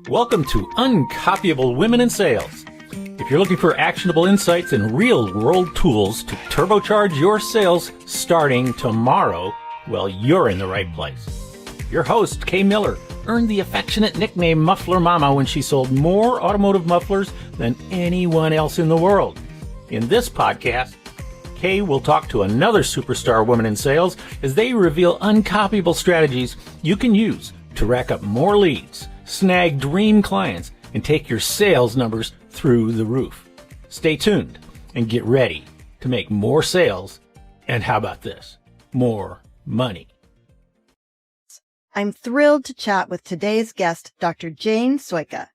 Welcome to Uncopyable Women in Sales. If you're looking for actionable insights and real-world tools to turbocharge your sales starting tomorrow, well, you're in the right place. Your host, Kay Miller, earned the affectionate nickname Muffler Mama when she sold more automotive mufflers than anyone else in the world. In this podcast, Kay will talk to another superstar woman in sales as they reveal uncopyable strategies you can use to rack up more leads, snag dream clients, and take your sales numbers through the roof. Stay tuned and get ready to make more sales and how about this? More money. I'm thrilled to chat with today's guest, Dr. Jane Sojka.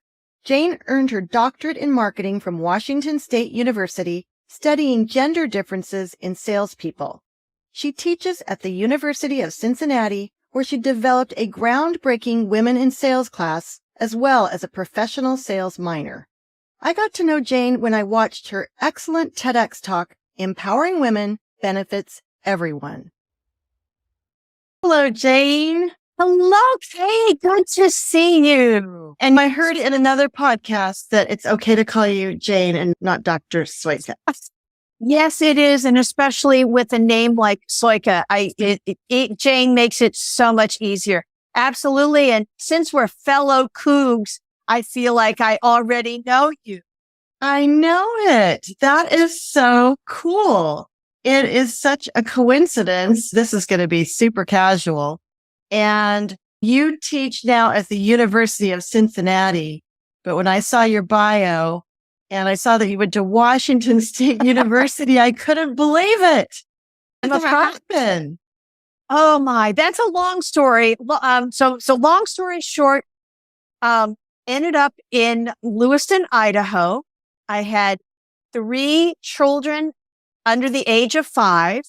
Jane earned her doctorate in marketing from Washington State University, studying gender differences in salespeople. She teaches at the University of Cincinnati, where she developed a groundbreaking women in sales class, as well as a professional sales minor. I got to know Jane when I watched her excellent TEDx talk, Empowering Women Benefits Everyone. Hello, Jane. Hello, Kay. Good to see you. And I heard in another podcast that it's okay to call you Jane and not Dr. Sojka. Yes, it is. And especially with a name like Sojka, Jane makes it so much easier. Absolutely. And since we're fellow Cougs, I feel like I already know you. I know it. That is so cool. It is such a coincidence. This is going to be super casual. And you teach now at the University of Cincinnati. But when I saw your bio and I saw that you went to Washington State University, I couldn't believe it. What happened? Oh my, that's a long story. So long story short, ended up in Lewiston, Idaho. I had 3 children under the age of 5.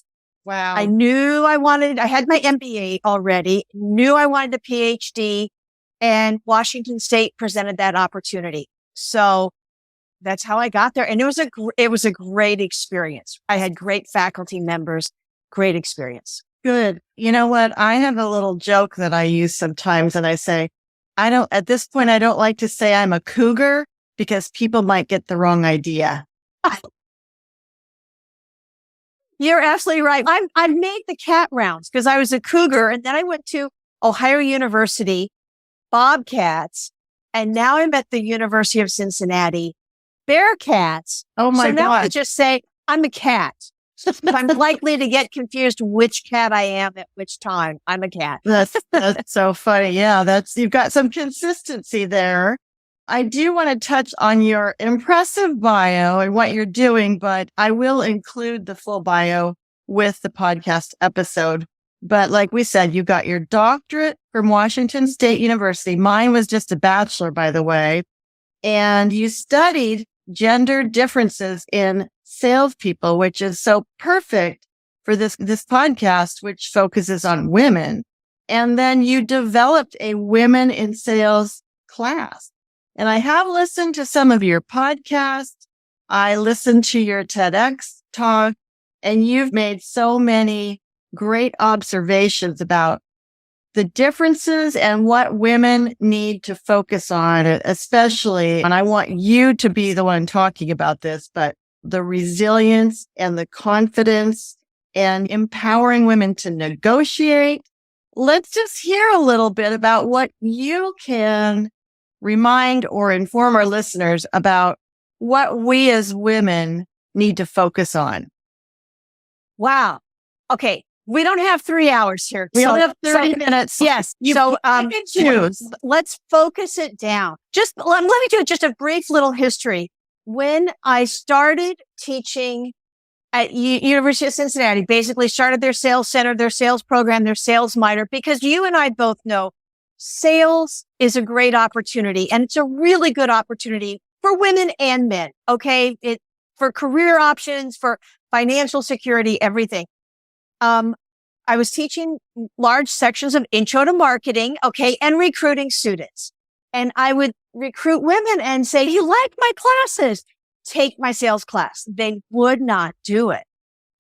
Wow. I had my MBA already, knew I wanted a PhD, and Washington State presented that opportunity. So that's how I got there. And it was a great experience. I had great faculty members, great experience. Good. You know what? I have a little joke that I use sometimes, and I say, at this point, I don't like to say I'm a cougar because people might get the wrong idea. You're absolutely right. I've made the cat rounds because I was a cougar, and then I went to Ohio University, Bobcats, and now I'm at the University of Cincinnati, Bearcats. Oh my God. So now I just say I'm a cat. But I'm likely to get confused which cat I am at which time. I'm a cat. That's so funny. Yeah, you've got some consistency there. I do want to touch on your impressive bio and what you're doing, but I will include the full bio with the podcast episode. But like we said, you got your doctorate from Washington State University. Mine was just a bachelor, by the way. And you studied gender differences in salespeople, which is so perfect for this podcast, which focuses on women. And then you developed a women in sales class. And I have listened to some of your podcasts. I listened to your TEDx talk, and you've made so many great observations about the differences and what women need to focus on, especially, and I want you to be the one talking about this, but the resilience and the confidence and empowering women to negotiate. Let's just hear a little bit about what you can remind or inform our listeners about what we as women need to focus on. Wow. Okay. We don't have 3 hours here. We only have 30 minutes. Yes. Let's focus it down. Let me do just a brief little history. When I started teaching at University of Cincinnati, basically started their sales center, their sales program, their sales minor, because you and I both know sales is a great opportunity, and it's a really good opportunity for women and men. Okay. For career options, for financial security, everything. I was teaching large sections of intro to marketing, okay, and recruiting students. And I would recruit women and say, you like my classes? Take my sales class. They would not do it.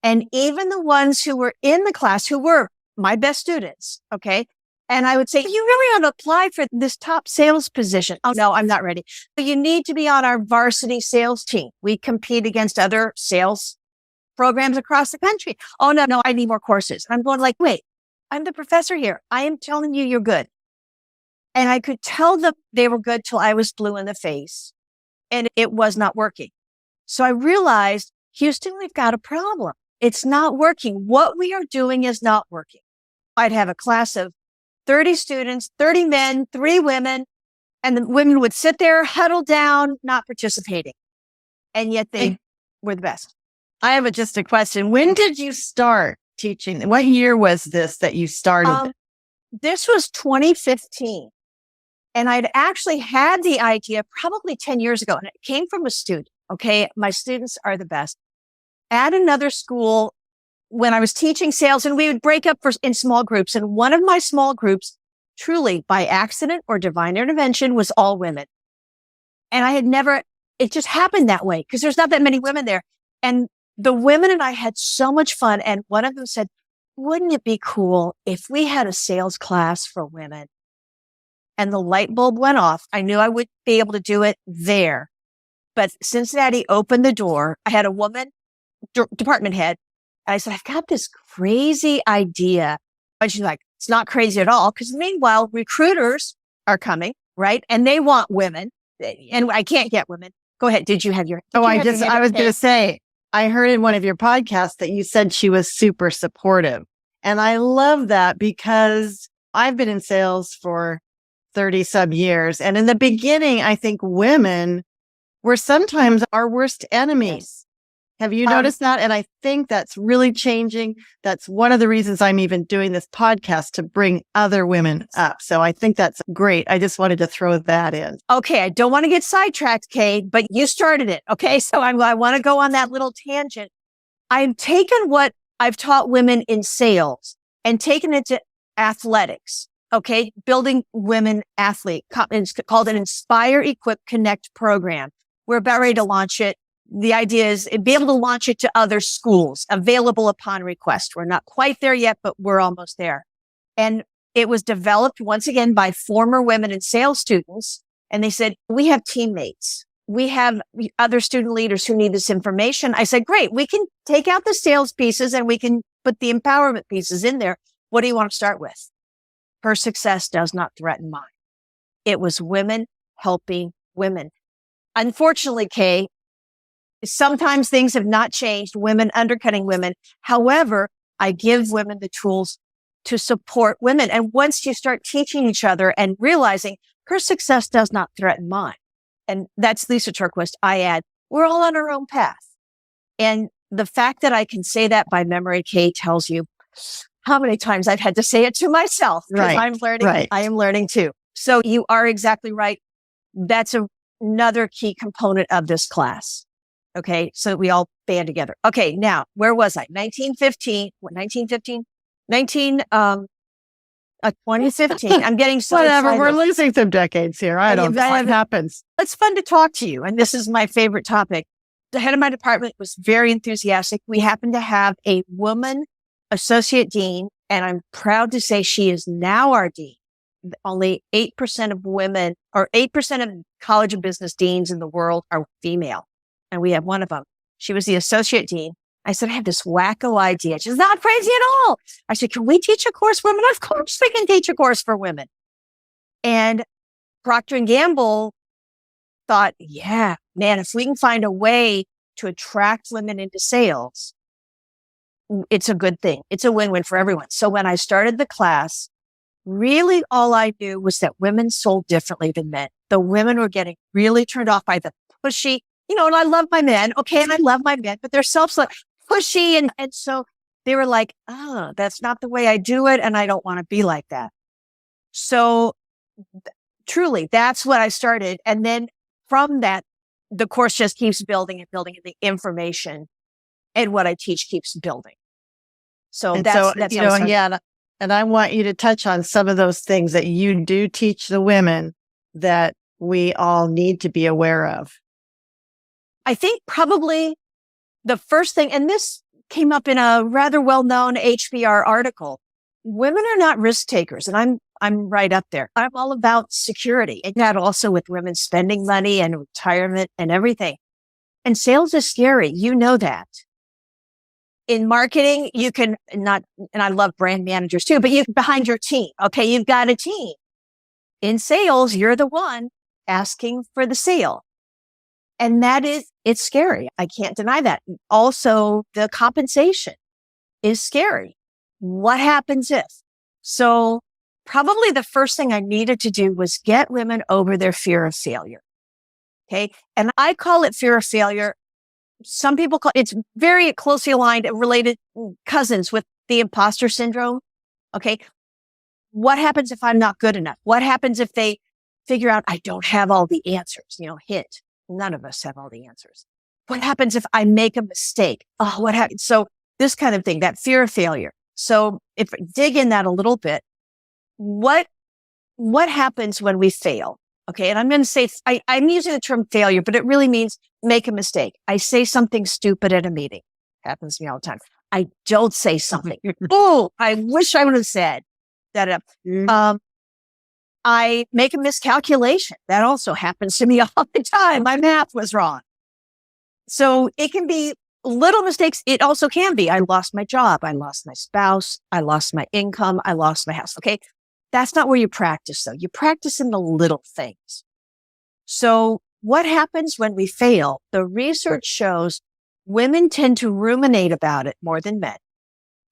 And even the ones who were in the class, who were my best students, okay, And I would say, you really ought to apply for this top sales position. Oh, no, I'm not ready. But you need to be on our varsity sales team. We compete against other sales programs across the country. Oh, no, I need more courses. I'm going like, wait, I'm the professor here. I am telling you, you're good. And I could tell them they were good till I was blue in the face and it was not working. So I realized, Houston, we've got a problem. It's not working. What we are doing is not working. I'd have a class of 30 students, 30 men, 3 women, and the women would sit there, huddled down, not participating. And yet they were the best. I have just a question. When did you start teaching? What year was this that you started? This was 2015. And I'd actually had the idea probably 10 years ago, and it came from a student. Okay. My students are the best. At another school, when I was teaching sales, and we would break up in small groups. And one of my small groups, truly by accident or divine intervention, was all women. And it just happened that way because there's not that many women there. And the women and I had so much fun. And one of them said, wouldn't it be cool if we had a sales class for women? And the light bulb went off. I knew I would be able to do it there. But Cincinnati opened the door. I had a woman department head. And I said, I've got this crazy idea. And she's like, it's not crazy at all. Because meanwhile, recruiters are coming, right? And they want women. And I can't get women. Go ahead. Did you have your... I was going to say, I heard in one of your podcasts that you said she was super supportive. And I love that because I've been in sales for 30 some years. And in the beginning, I think women were sometimes our worst enemies. Have you noticed that? And I think that's really changing. That's one of the reasons I'm even doing this podcast, to bring other women up. So I think that's great. I just wanted to throw that in. Okay. I don't want to get sidetracked, Kay, but you started it. Okay. So I want to go on that little tangent. I've taken what I've taught women in sales and taken it to athletics. Okay. Building women athlete. It's called an Inspire, Equip, Connect program. We're about ready to launch it. The idea is be able to launch it to other schools, available upon request. We're not quite there yet, but we're almost there. And it was developed once again by former women in sales students. And they said, we have teammates. We have other student leaders who need this information. I said, great. We can take out the sales pieces and we can put the empowerment pieces in there. What do you want to start with? Her success does not threaten mine. It was women helping women. Unfortunately, Kay, sometimes things have not changed, women undercutting women. However, I give women the tools to support women. And once you start teaching each other and realizing her success does not threaten mine, and that's Lisa Turquist, I add, we're all on our own path. And the fact that I can say that by memory, Kay, tells you how many times I've had to say it to myself. Because I'm learning. Right. I am learning too. So you are exactly right. That's another key component of this class. Okay. So we all band together. Okay. Now, where was I? 2015. I'm getting so whatever. excited. We're losing some decades here. I don't know what happens. It's fun to talk to you. And this is my favorite topic. The head of my department was very enthusiastic. We happened to have a woman associate dean, and I'm proud to say she is now our dean. Only 8% of women, or 8% of college and business deans in the world are female. And we have one of them. She was the associate dean. I said, I have this wacko idea. She's not crazy at all. I said, can we teach a course for women? Of course we can teach a course for women. And Procter & Gamble thought, yeah, man, if we can find a way to attract women into sales, it's a good thing. It's a win-win for everyone. So when I started the class, really all I knew was that women sold differently than men. The women were getting really turned off by the pushy, and I love my men. Okay. And I love my men, but they're pushy. And so they were like, oh, that's not the way I do it. And I don't want to be like that. So truly, that's what I started. And then from that, the course just keeps building and building, and the information and what I teach keeps building. So that's yeah. And I want you to touch on some of those things that you do teach the women that we all need to be aware of. I think probably the first thing, and this came up in a rather well-known HBR article, women are not risk takers. And I'm right up there. I'm all about security, and that also with women spending money and retirement and everything. And sales is scary. You know that. In marketing, you can not, and I love brand managers too, but you behind your team. Okay. You've got a team. In sales, you're the one asking for the sale. And it's scary. I can't deny that. Also, the compensation is scary. What happens if? So probably the first thing I needed to do was get women over their fear of failure. Okay. And I call it fear of failure. Some people it's very closely aligned and related cousins with the imposter syndrome. Okay. What happens if I'm not good enough? What happens if they figure out I don't have all the answers? Hint. None of us have all the answers. What happens if I make a mistake? Oh, what happens? So this kind of thing, that fear of failure. So if dig in that a little bit, what happens when we fail? Okay. And I'm going to say, I'm using the term failure, but it really means make a mistake. I say something stupid at a meeting. Happens to me all the time. I don't say something. Oh, I wish I would have said that. I make a miscalculation. That also happens to me all the time. My math was wrong. So it can be little mistakes. It also can be, I lost my job. I lost my spouse. I lost my income. I lost my house. Okay. That's not where you practice though. You practice in the little things. So what happens when we fail? The research shows women tend to ruminate about it more than men.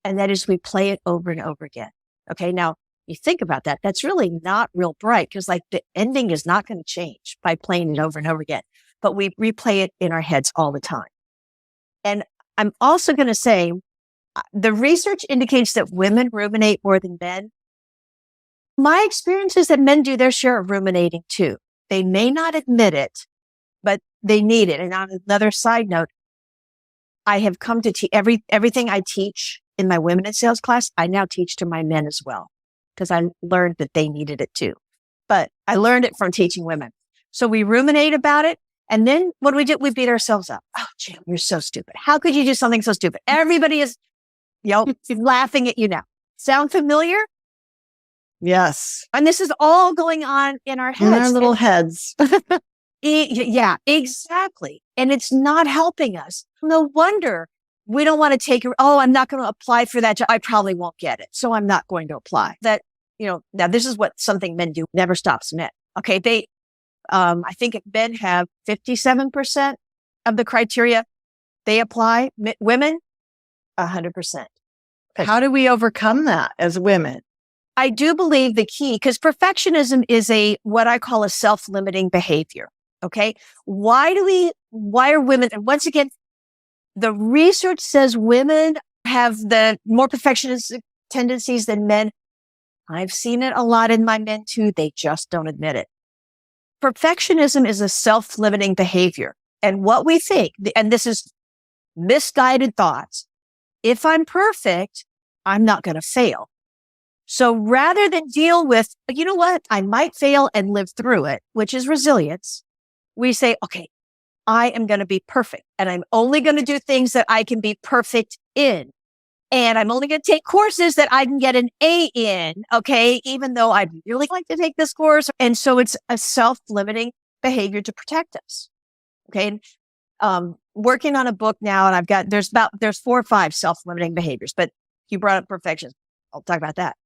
And that is we play it over and over again. Okay. Now you think about that. That's really not real bright because like the ending is not going to change by playing it over and over again, but we replay it in our heads all the time. And I'm also going to say the research indicates that women ruminate more than men. My experience is that men do their share of ruminating too. They may not admit it, but they need it. And on another side note, I have come to everything I teach in my women in sales class, I now teach to my men as well, because I learned that they needed it too. But I learned it from teaching women. So we ruminate about it. And then what do? We beat ourselves up. Oh, Jim, you're so stupid. How could you do something so stupid? Everybody is, laughing at you now. Sound familiar? Yes. And this is all going on in our heads. In our little heads. Yeah, exactly. And it's not helping us. No wonder we don't want to I'm not going to apply for that job. I probably won't get it. So I'm not going to apply. That, now this is what something men do. Never stops men. Okay. I think men have 57% of the criteria they apply. Women, 100%. How do we overcome that as women? I do believe the key, because perfectionism is what I call a self-limiting behavior. Okay. Why are women, and once again, the research says women have the more perfectionist tendencies than men. I've seen it a lot in my men too. They just don't admit it. Perfectionism is a self-limiting behavior. And what we think, and this is misguided thoughts. If I'm perfect, I'm not going to fail. So rather than deal with, you know what, I might fail and live through it, which is resilience, we say, okay, I am going to be perfect and I'm only going to do things that I can be perfect in. And I'm only going to take courses that I can get an A in. Okay. Even though I'd really like to take this course. And so it's a self-limiting behavior to protect us. Okay. Working on a book now, and there's 4 or 5 self-limiting behaviors, but you brought up perfection. I'll talk about that.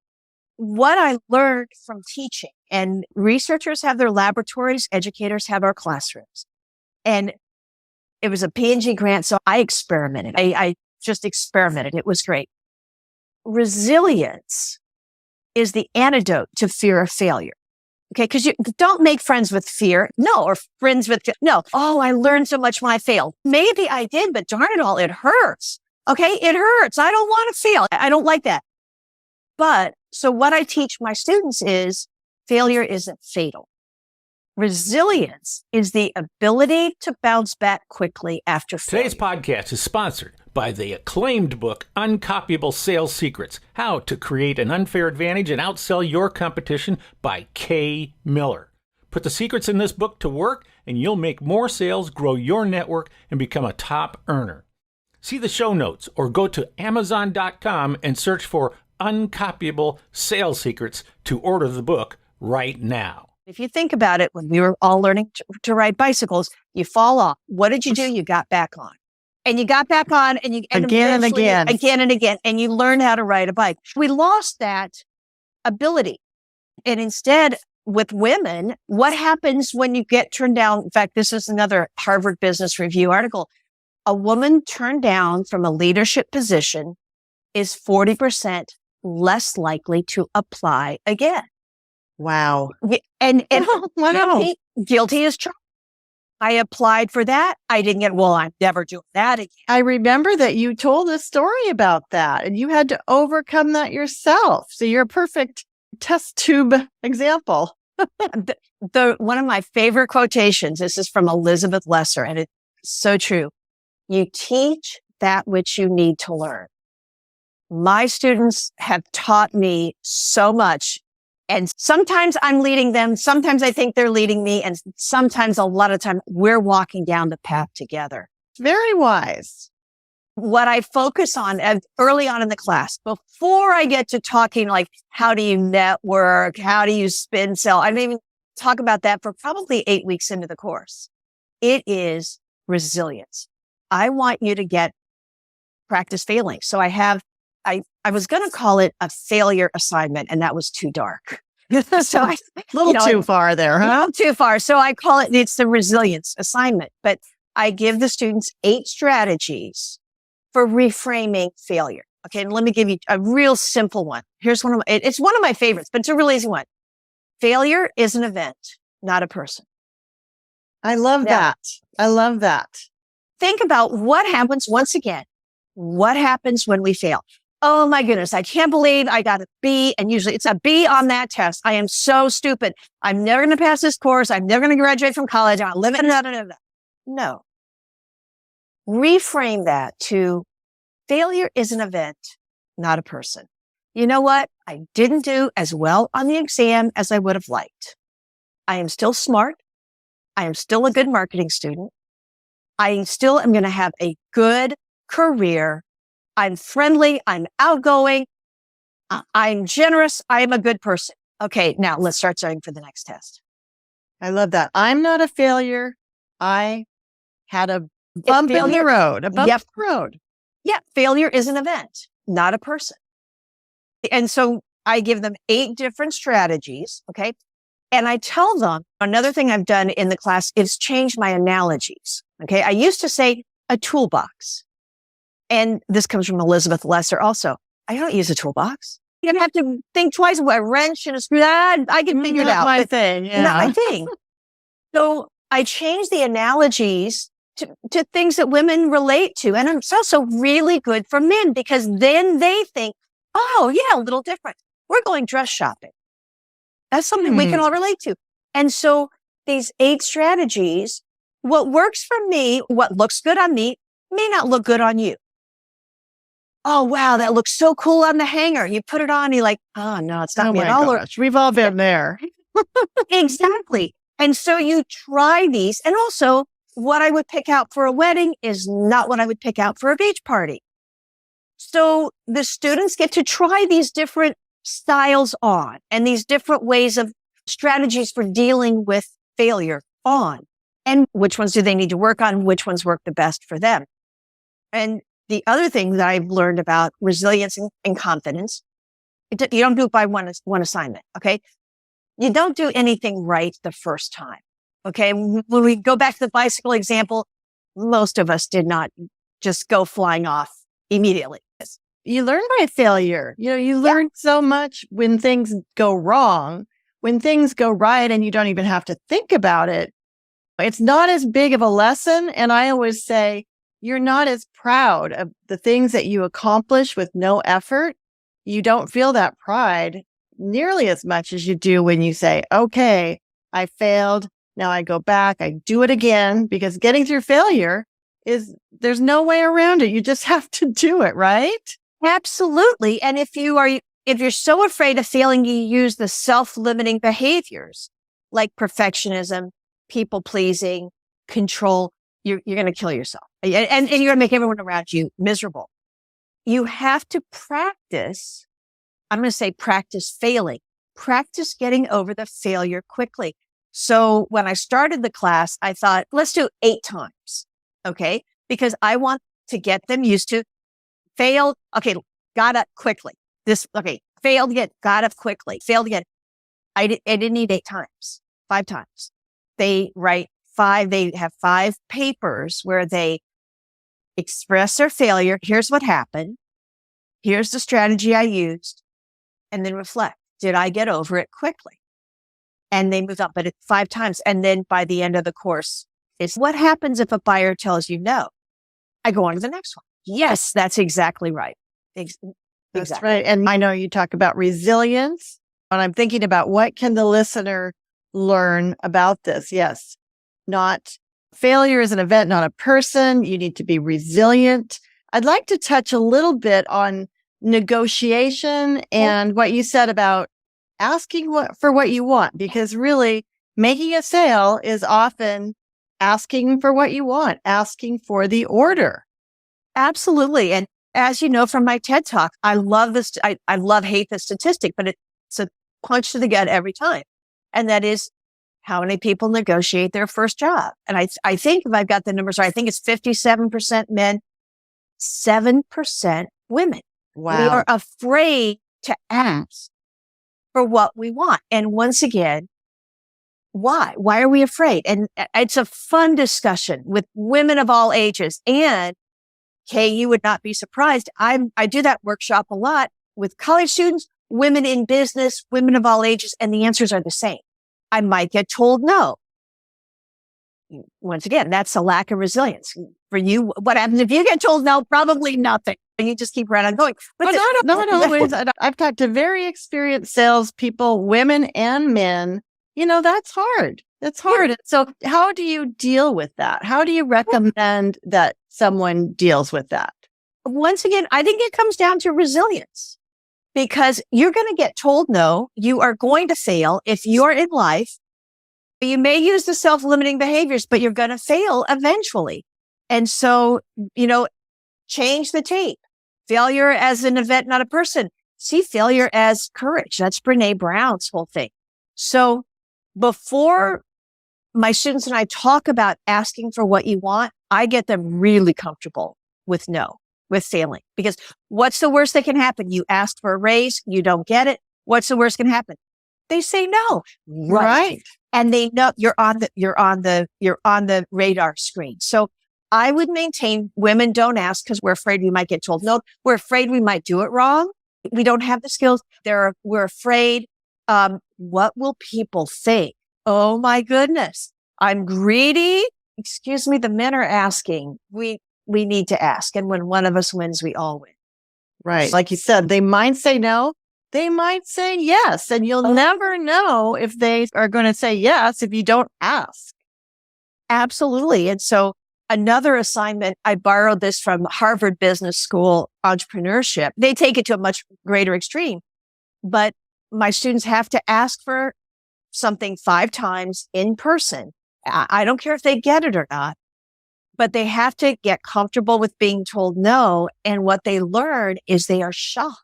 What I learned from teaching, and researchers have their laboratories, educators have our classrooms. And it was a P&G grant. So I experimented. I just experimented. It was great. Resilience is the antidote to fear of failure. Okay. Because you don't make friends with fear. No. Or friends with, no. Oh, I learned so much when I failed. Maybe I did, but darn it all, it hurts. Okay. It hurts. I don't want to fail. I don't like that. But so what I teach my students is failure isn't fatal. Resilience is the ability to bounce back quickly after failure. Today's podcast is sponsored by the acclaimed book, Uncopyable Sales Secrets, How to Create an Unfair Advantage and Outsell Your Competition by Kay Miller. Put the secrets in this book to work and you'll make more sales, grow your network, and become a top earner. See the show notes or go to Amazon.com and search for Uncopyable Sales Secrets to order the book right now. If you think about it, when we were all learning to ride bicycles, you fall off. What did you do? You got back on. And you got back on and Again and again. Again and again. And you learned how to ride a bike. We lost that ability. And instead, with women, what happens when you get turned down? In fact, this is another Harvard Business Review article. A woman turned down from a leadership position is 40% less likely to apply again. Wow. And Wow. guilty as charged. I applied for that. I didn't get, well, I'm never doing that again. I remember that you told a story about that and you had to overcome that yourself. So you're a perfect test tube example. One of my favorite quotations, this is from Elizabeth Lesser, and it's so true. You teach that which you need to learn. My students have taught me so much. And sometimes I'm leading them. Sometimes I think they're leading me. And sometimes, a lot of time, we're walking down the path together. Very wise. What I focus on early on in the class, before I get to talking like, how do you network? How do you spin sell? I didn't even talk about that for probably 8 weeks into the course. It is resilience. I want you to practice failing. So I was going to call it a failure assignment, and that was too dark. So A little too far there, huh? Not too far. So I call it's the resilience assignment. But I give the students 8 strategies for reframing failure. Okay. And let me give you a real simple one. Here's it's one of my favorites, but it's a really easy one. Failure is an event, not a person. I love that. I love that. Think about what happens once again. What happens when we fail? Oh my goodness. I can't believe I got a B. And usually it's a B on that test. I am so stupid. I'm never going to pass this course. I'm never going to graduate from college. I'm living. No. Reframe that to failure is an event, not a person. You know what? I didn't do as well on the exam as I would have liked. I am still smart. I am still a good marketing student. I still am going to have a good career. I'm friendly. I'm outgoing. I'm generous. I am a good person. Okay. Now let's start studying for the next test. I love that. I'm not a failure. I had a bump in the road, a bump in the road. Yeah. Failure is an event, not a person. And so I give them 8 different strategies. Okay. And I tell them another thing I've done in the class is change my analogies. Okay. I used to say a toolbox. And this comes from Elizabeth Lesser also. I don't use a toolbox. You don't have to think twice about a wrench and a screw. I can figure it out. Not my thing. Yeah. Not my thing. So I change the analogies to things that women relate to. And it's also really good for men because then they think, oh yeah, a little different. We're going dress shopping. That's something we can all relate to. And so these 8 strategies, what works for me, what looks good on me, may not look good on you. Oh, wow, that looks so cool on the hanger. You put it on, you're like, oh, no, it's not me at all. Gosh, we've all been there. Exactly. And so you try these. And also, what I would pick out for a wedding is not what I would pick out for a beach party. So the students get to try these different styles on and these different ways of strategies for dealing with failure on. And which ones do they need to work on? Which ones work the best for them? And the other thing that I've learned about resilience and confidence, you don't do it by one assignment. Okay. You don't do anything right the first time. Okay. When we go back to the bicycle example, most of us did not just go flying off immediately. You learn by failure. You learn so much when things go wrong, when things go right and you don't even have to think about it. It's not as big of a lesson. And I always say, you're not as proud of the things that you accomplish with no effort. You don't feel that pride nearly as much as you do when you say, okay, I failed. Now I go back, I do it again, because getting through failure there's no way around it. You just have to do it, right? Absolutely. And if you're so afraid of failing, you use the self-limiting behaviors like perfectionism, people pleasing, control, you're going to kill yourself. And you're going to make everyone around you miserable. You have to practice I'm going to say practice failing, practice getting over the failure quickly. So when I started the class, I thought, let's do 8 times. Okay. Because I want to get them used to failed. Okay. Got up quickly. Failed again, got up quickly, failed again. I didn't need 8 times, 5 times. They have 5 papers where they express their failure. Here's what happened. Here's the strategy I used. And then reflect. Did I get over it quickly? And they move up, but it's 5 times. And then by the end of the course, it's what happens if a buyer tells you no? I go on to the next one. Yes, that's exactly right. That's Exactly. right. And I know you talk about resilience, and I'm thinking about what can the listener learn about this? Yes. Not failure is an event, not a person. You need to be resilient. I'd like to touch a little bit on negotiation and what you said about asking for what you want, because really making a sale is often asking for what you want, asking for the order. Absolutely. And as you know from my TED Talk, I love this. I hate the statistic, but it's a punch to the gut every time. And that is how many people negotiate their first job. And I think if I've got the numbers right, I think it's 57% men, 7% women. Wow. We are afraid to ask for what we want. And once again, why? Why are we afraid? And it's a fun discussion with women of all ages. And Kay, you would not be surprised. I do that workshop a lot with college students, women in business, women of all ages, and the answers are the same. I might get told no. Once again, that's a lack of resilience. For you, what happens if you get told no? Probably nothing. And you just keep right on going. But not always. I've talked to very experienced salespeople, women and men. That's hard. That's hard. Yeah. So how do you deal with that? How do you recommend that someone deals with that? Once again, I think it comes down to resilience, because you're going to get told no. You are going to fail if you're in life. You may use the self-limiting behaviors, but you're going to fail eventually. And so, change the tape. Failure as an event, not a person. See failure as courage. That's Brene Brown's whole thing. So before my students and I talk about asking for what you want, I get them really comfortable with no, with failing. Because what's the worst that can happen? You ask for a raise, you don't get it. What's the worst can happen? They say no. Right. And they know you're on the radar screen. So I would maintain women don't ask because we're afraid we might get told no. We're afraid we might do it wrong. We don't have the skills. We're afraid. What will people think? Oh my goodness. I'm greedy. Excuse me. The men are asking. We need to ask. And when one of us wins, we all win. Right. Like you said, they might say no. They might say yes. And you'll never know if they are going to say yes if you don't ask. Absolutely. And so another assignment, I borrowed this from Harvard Business School entrepreneurship. They take it to a much greater extreme, but my students have to ask for something 5 times in person. I don't care if they get it or not, but they have to get comfortable with being told no. And what they learn is they are shocked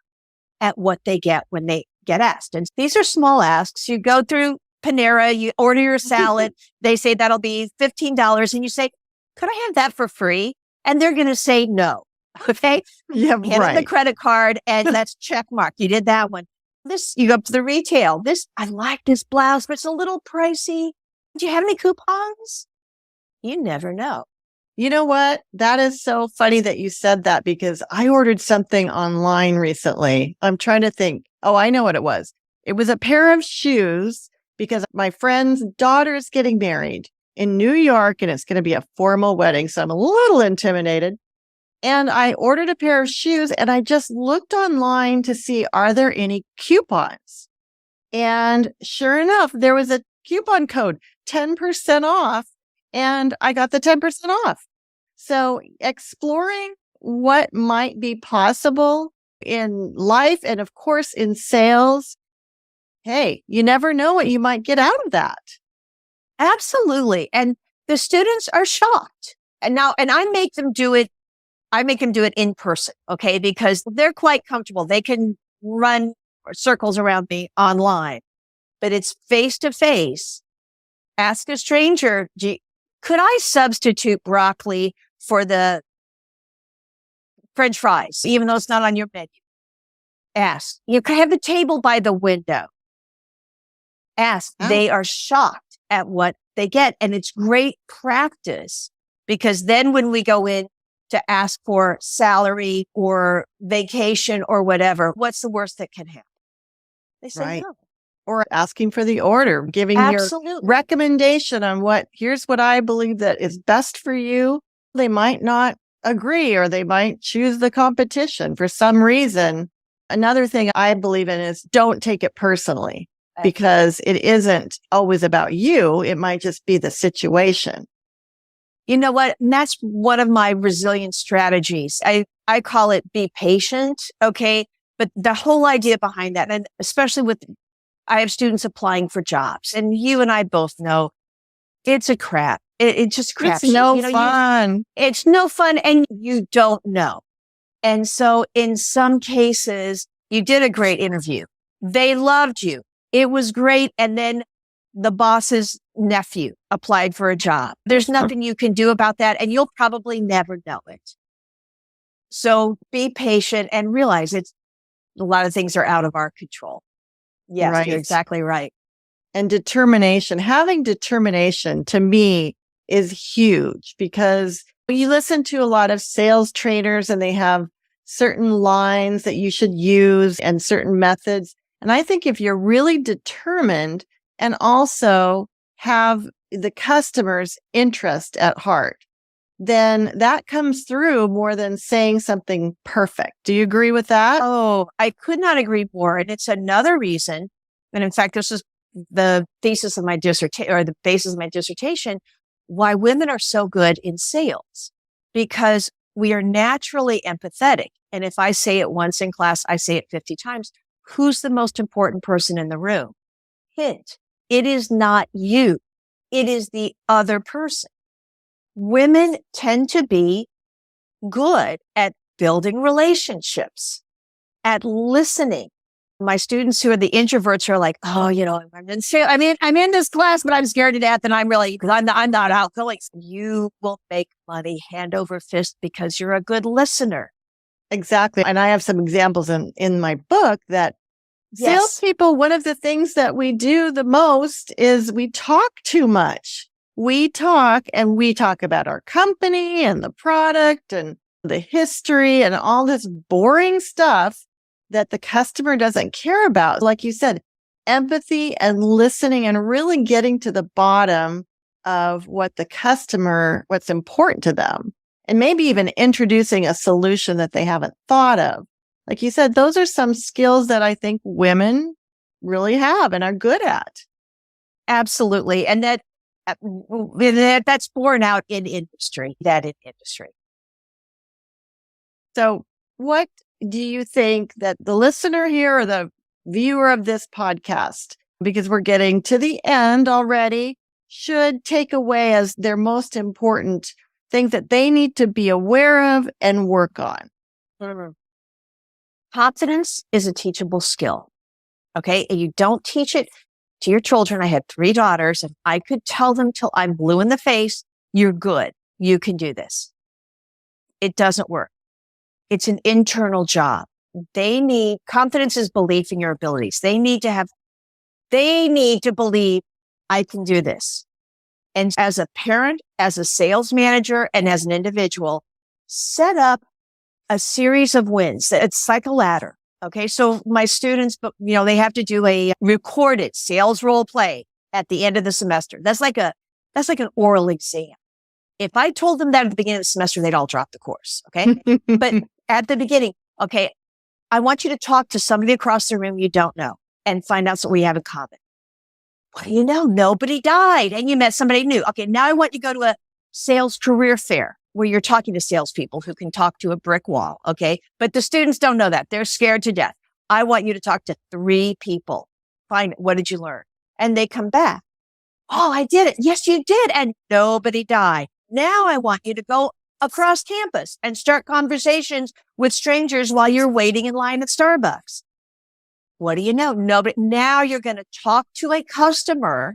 at what they get when they get asked. And these are small asks. You go through Panera, you order your salad. They say that'll be $15. And you say, could I have that for free? And they're going to say no. Okay. Yeah, Hand them the credit card and that's check mark. You did that one. You go up to the retail. I like this blouse, but it's a little pricey. Do you have any coupons? You never know. You know what? That is so funny that you said that, because I ordered something online recently. I'm trying to think. Oh, I know what it was. It was a pair of shoes because my friend's daughter is getting married in New York and it's going to be a formal wedding. So I'm a little intimidated. And I ordered a pair of shoes and I just looked online to see, are there any coupons? And sure enough, there was a coupon code, 10% off. And I got the 10% off. So exploring what might be possible in life and of course in sales. Hey, you never know what you might get out of that. Absolutely. And the students are shocked. And I make them do it. I make them do it in person. Okay. Because they're quite comfortable. They can run circles around me online, but it's face to face. Ask a stranger, could I substitute broccoli for the French fries, even though it's not on your menu? Ask. You can have the table by the window. Ask. Oh. They are shocked at what they get. And it's great practice because then when we go in to ask for salary or vacation or whatever, what's the worst that can happen? They say Right. no. Or asking for the order, giving Absolutely. your recommendation on here's what I believe that is best for you. They might not agree or they might choose the competition for some reason. Another thing I believe in is don't take it personally because it isn't always about you. It might just be the situation. You know what? And that's one of my resilience strategies. I call it be patient. Okay. But the whole idea behind that, and especially I have students applying for jobs and you and I both know it's a crap. It's just crap. It's no fun. It's no fun and you don't know. And so in some cases, you did a great interview. They loved you. It was great. And then the boss's nephew applied for a job. There's nothing you can do about that. And you'll probably never know it. So be patient and realize a lot of things are out of our control. Yes, Right. You're exactly right. And determination. Having determination to me is huge because you listen to a lot of sales trainers and they have certain lines that you should use and certain methods. And I think if you're really determined and also have the customer's interest at heart, then that comes through more than saying something perfect. Do you agree with that? Oh, I could not agree more. And it's another reason. And in fact, this is the thesis of my dissertation or the basis of my dissertation, why women are so good in sales, because we are naturally empathetic. And if I say it once in class, I say it 50 times. Who's the most important person in the room? Hint. It is not you. It is the other person. Women tend to be good at building relationships, at listening. My students who are the introverts are like, oh, I'm in this class, but I'm scared to death. And because I'm not outgoing. You will make money hand over fist because you're a good listener. Exactly. And I have some examples in my book that salespeople, one of the things that we do the most is we talk too much. We talk about our company and the product and the history and all this boring stuff that the customer doesn't care about. Like you said, empathy and listening and really getting to the bottom of what's important to them. And maybe even introducing a solution that they haven't thought of. Like you said, those are some skills that I think women really have and are good at. Absolutely. And that's borne out in industry. So what do you think that the listener here or the viewer of this podcast, because we're getting to the end already, should take away as their most important things that they need to be aware of and work on? Confidence is a teachable skill. Okay. And you don't teach it to your children. I had 3 daughters and I could tell them till I'm blue in the face, you're good. You can do this. It doesn't work. It's an internal job. Confidence is belief in your abilities. They need to believe I can do this. And as a parent, as a sales manager, and as an individual, set up a series of wins. It's like a ladder. Okay. So my students, they have to do a recorded sales role play at the end of the semester. That's like an oral exam. If I told them that at the beginning of the semester, they'd all drop the course. Okay. But at the beginning, okay, I want you to talk to somebody across the room you don't know and find out what we have in common. What do you know? Nobody died and you met somebody new. Okay. Now I want you to go to a sales career fair where you're talking to salespeople who can talk to a brick wall. Okay. But the students don't know that. They're scared to death. I want you to talk to 3 people. Find what did you learn? And they come back. Oh, I did it. Yes, you did. And nobody died. Now I want you to go across campus and start conversations with strangers while you're waiting in line at Starbucks. What do you know? Nobody. Now you're going to talk to a customer,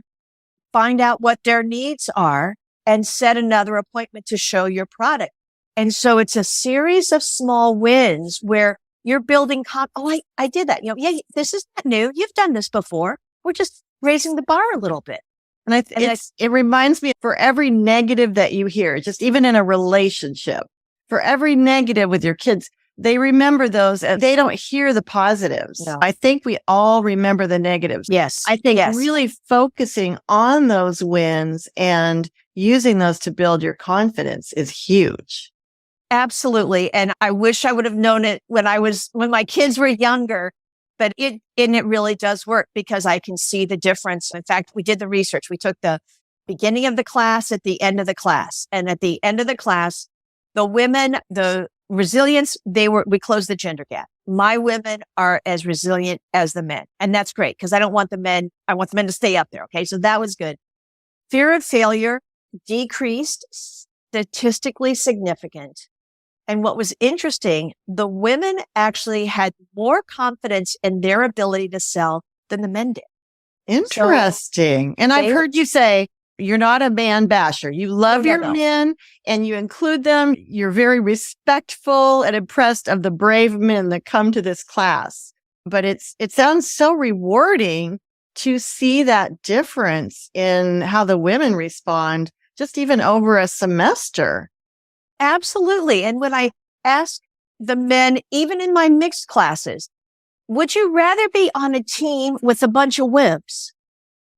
find out what their needs are, and set another appointment to show your product. And so it's a series of small wins where you're building. I did that. Yeah, this is not new. You've done this before. We're just raising the bar a little bit. And it reminds me, for every negative that you hear, just even in a relationship, for every negative with your kids, they remember those and they don't hear the positives. No. I think we all remember the negatives. Yes. I think really focusing on those wins and using those to build your confidence is huge. Absolutely. And I wish I would have known it when my kids were younger, but it really does work because I can see the difference. In fact, we did the research. We took the beginning of the class at the end of the class, and at the end of the class, the women, the resilience, we closed the gender gap. My women are as resilient as the men. And that's great because I want the men to stay up there. Okay. So that was good. Fear of failure decreased, statistically significant. And what was interesting, the women actually had more confidence in their ability to sell than the men did. Interesting. And I've heard you say, you're not a man basher. You love your men and you include them. You're very respectful and impressed of the brave men that come to this class. But it sounds so rewarding to see that difference in how the women respond, just even over a semester. Absolutely. And when I ask the men, even in my mixed classes, would you rather be on a team with a bunch of wimps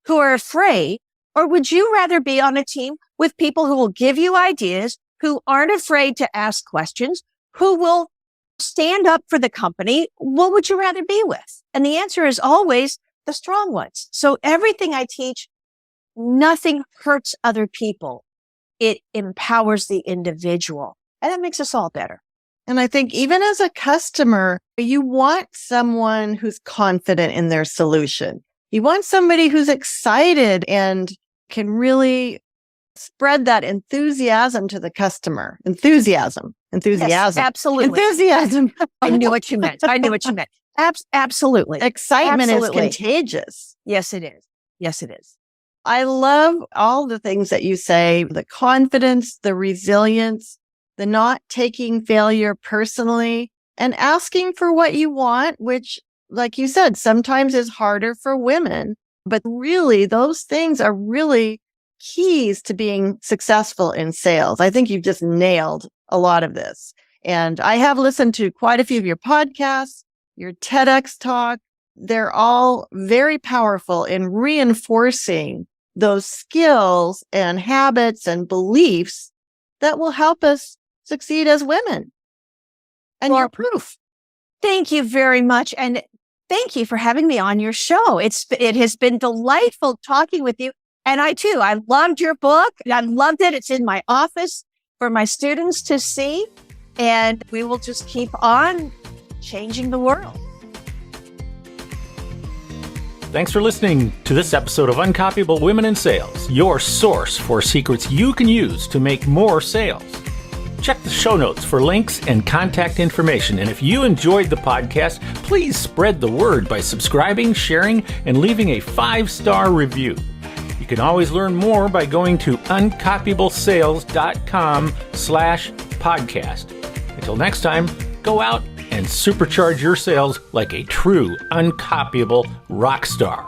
who are afraid, or would you rather be on a team with people who will give you ideas, who aren't afraid to ask questions, who will stand up for the company? What would you rather be with? And the answer is always the strong ones. So everything I teach, nothing hurts other people. It empowers the individual, and that makes us all better. And I think even as a customer, you want someone who's confident in their solution. You want somebody who's excited and can really spread that enthusiasm to the customer. Enthusiasm. Yes, absolutely. Enthusiasm. I knew what you meant. Absolutely. Excitement is contagious. Yes, it is. Yes, it is. I love all the things that you say, the confidence, the resilience, the not taking failure personally, and asking for what you want, which, like you said, sometimes is harder for women. But really, those things are really keys to being successful in sales. I think you've just nailed a lot of this. And I have listened to quite a few of your podcasts, your TEDx talk. They're all very powerful in reinforcing those skills and habits and beliefs that will help us succeed as women. And you're proof. Thank you very much. And thank you for having me on your show. It has been delightful talking with you. And I loved your book. I loved it. It's in my office for my students to see. And we will just keep on changing the world. Thanks for listening to this episode of Uncopyable Women in Sales, your source for secrets you can use to make more sales. Check the show notes for links and contact information. And if you enjoyed the podcast, please spread the word by subscribing, sharing, and leaving a 5-star review. You can always learn more by going to uncopyablesales.com/podcast. Until next time, go out and supercharge your sales like a true uncopyable rock star.